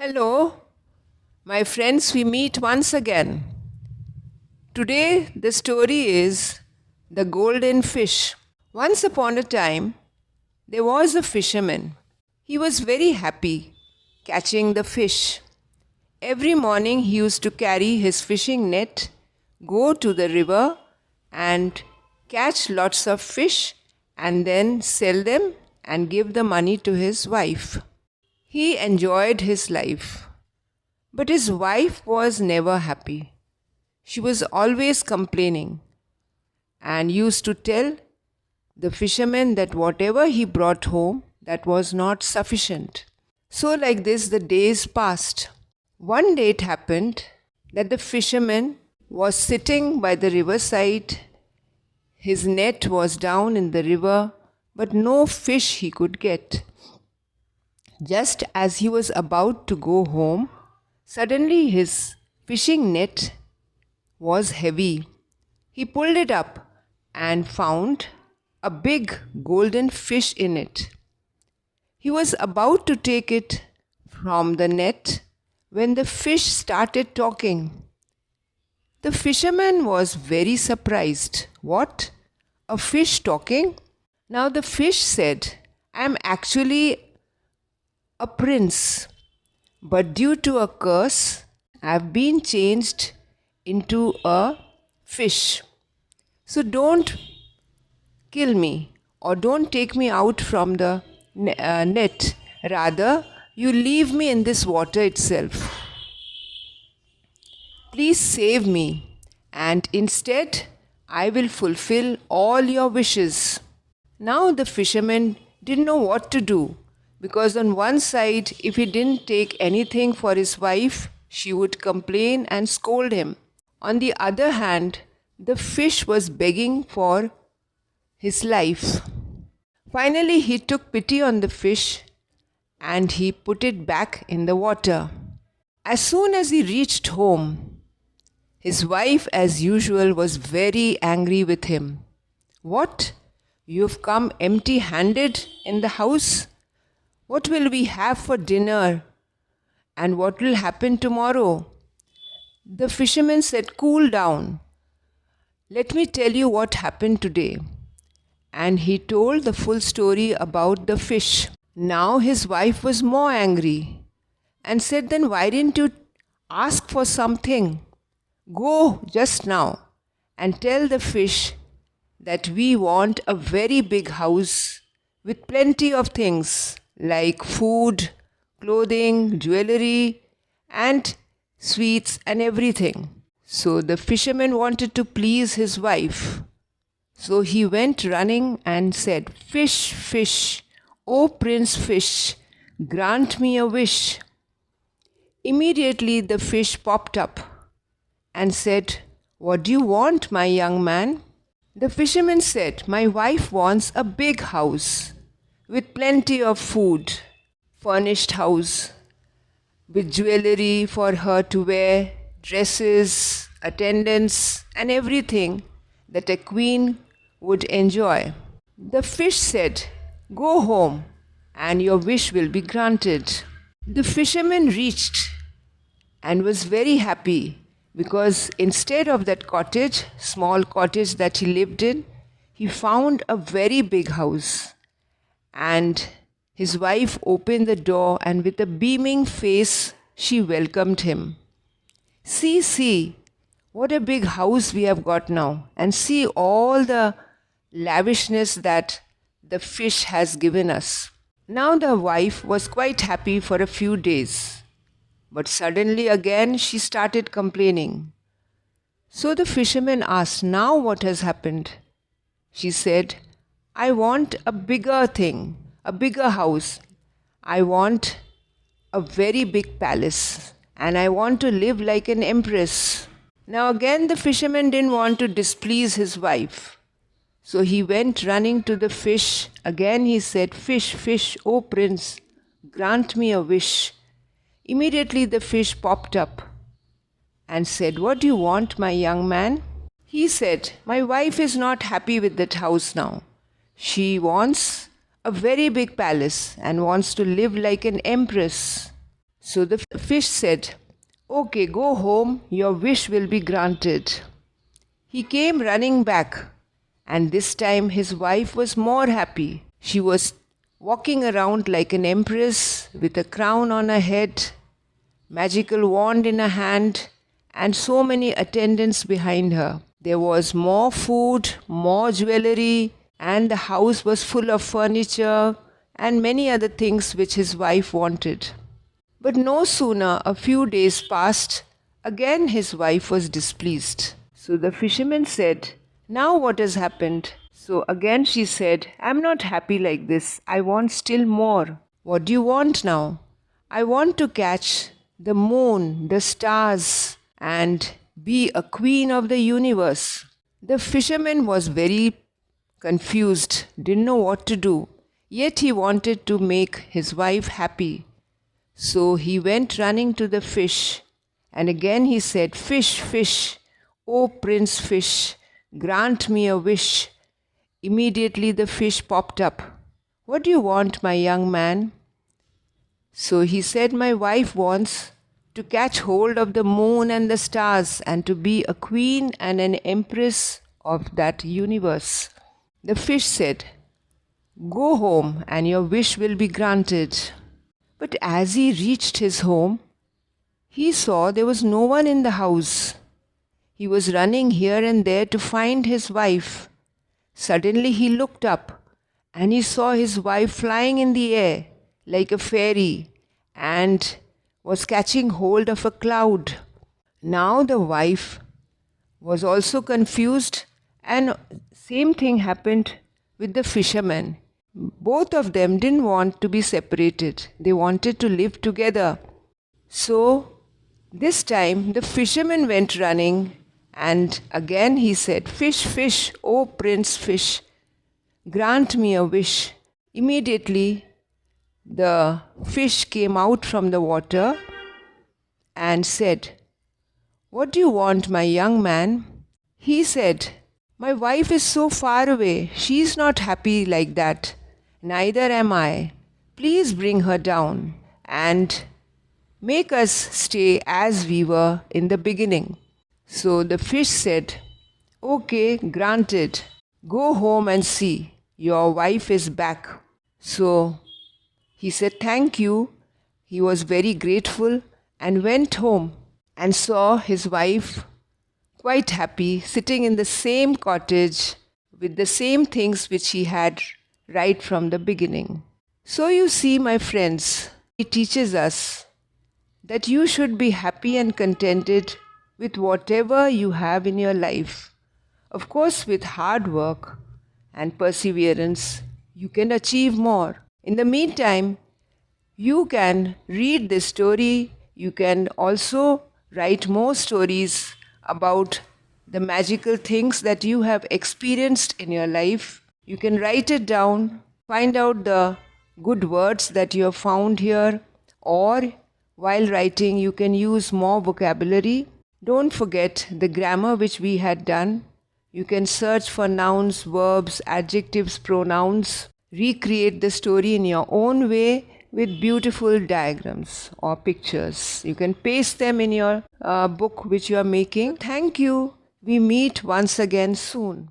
Hello, my friends, we meet once again. Today, the story is The Golden Fish. Once upon a time, there was a fisherman. He was very happy catching the fish. Every morning, he used to carry his fishing net, go to the river, and catch lots of fish and then sell them and give the money to his wife. He enjoyed his life. But his wife was never happy. She was always complaining and used to tell the fisherman that whatever he brought home, that was not sufficient. So like this the days passed. One day it happened that the fisherman was sitting by the riverside. His net was down in the river, but no fish he could get. Just as he was about to go home, suddenly his fishing net was heavy. He pulled it up and found a big golden fish in it. He was about to take it from the net when the fish started talking. The fisherman was very surprised. What? A fish talking? Now the fish said, I am actually a prince, but due to a curse, I have been changed into a fish. So don't kill me or don't take me out from the net. Rather, you leave me in this water itself. Please save me, and instead, I will fulfill all your wishes. Now the fisherman didn't know what to do, because on one side, if he didn't take anything for his wife, she would complain and scold him. On the other hand, the fish was begging for his life. Finally, he took pity on the fish and he put it back in the water. As soon as he reached home, his wife, as usual, was very angry with him. What? You've come empty-handed in the house? What will we have for dinner? And what will happen tomorrow? The fisherman said, Cool down. Let me tell you what happened today. And he told the full story about the fish. Now his wife was more angry and said, Then why didn't you ask for something? Go just now and tell the fish that we want a very big house with plenty of things like food, clothing, jewelry, and sweets and everything. So the fisherman wanted to please his wife. So he went running and said, Fish, fish, O Prince Fish, grant me a wish. Immediately the fish popped up and said, What do you want, my young man? The fisherman said, My wife wants a big house with plenty of food, furnished house, with jewelry for her to wear, dresses, attendants, and everything that a queen would enjoy. The fish said, Go home, and your wish will be granted. The fisherman reached and was very happy because instead of that cottage, small cottage that he lived in, he found a very big house. And his wife opened the door and with a beaming face, she welcomed him. See, what a big house we have got now. And see all the lavishness that the fish has given us. Now the wife was quite happy for a few days. But suddenly again she started complaining. So the fisherman asked, Now what has happened? She said, I want a bigger thing, a bigger house. I want a very big palace and I want to live like an empress. Now again the fisherman didn't want to displease his wife. So he went running to the fish. Again he said, Fish, fish, O prince, grant me a wish. Immediately the fish popped up and said, What do you want, my young man? He said, My wife is not happy with that house now. She wants a very big palace and wants to live like an empress. So the fish said, "Okay, go home, your wish will be granted." He came running back, and this time his wife was more happy. She was walking around like an empress with a crown on her head, magical wand in her hand, and so many attendants behind her. There was more food, more jewelry, and the house was full of furniture and many other things which his wife wanted. But no sooner a few days passed, again his wife was displeased. So the fisherman said, "Now what has happened?" So again she said, "I'm not happy like this. I want still more." "What do you want now?" "I want to catch the moon, the stars, and be a queen of the universe." The fisherman was very confused, didn't know what to do. Yet he wanted to make his wife happy. So he went running to the fish, and again he said, "Fish, fish, O Prince Fish, grant me a wish." Immediately the fish popped up. "What do you want, my young man?" So he said, "My wife wants to catch hold of the moon and the stars and to be a queen and an empress of that universe." The fish said, "Go home and your wish will be granted." But as he reached his home, he saw there was no one in the house. He was running here and there to find his wife. Suddenly he looked up and he saw his wife flying in the air like a fairy and was catching hold of a cloud. Now the wife was also confused, and same thing happened with the fisherman. Both of them didn't want to be separated. They wanted to live together. So this time the fisherman went running, and again he said, "Fish, fish, O Prince Fish, grant me a wish." Immediately the fish came out from the water and said, "What do you want, my young man?" He said, "My wife is so far away. She is not happy like that. Neither am I. Please bring her down and make us stay as we were in the beginning." So the fish said, "Okay, granted. Go home and see. Your wife is back." So he said, "Thank you." He was very grateful and went home and saw his wife quite happy, sitting in the same cottage with the same things which he had right from the beginning. So you see, my friends, it teaches us that you should be happy and contented with whatever you have in your life. Of course, with hard work and perseverance, you can achieve more. In the meantime, you can read this story. You can also write more stories about the magical things that you have experienced in your life. You can write it down, find out the good words that you have found here, or while writing, you can use more vocabulary. Don't forget the grammar which we had done. You can search for nouns, verbs, adjectives, pronouns. Recreate the story in your own way with beautiful diagrams or pictures. You can paste them in your book which you are making. Thank you. We meet once again soon.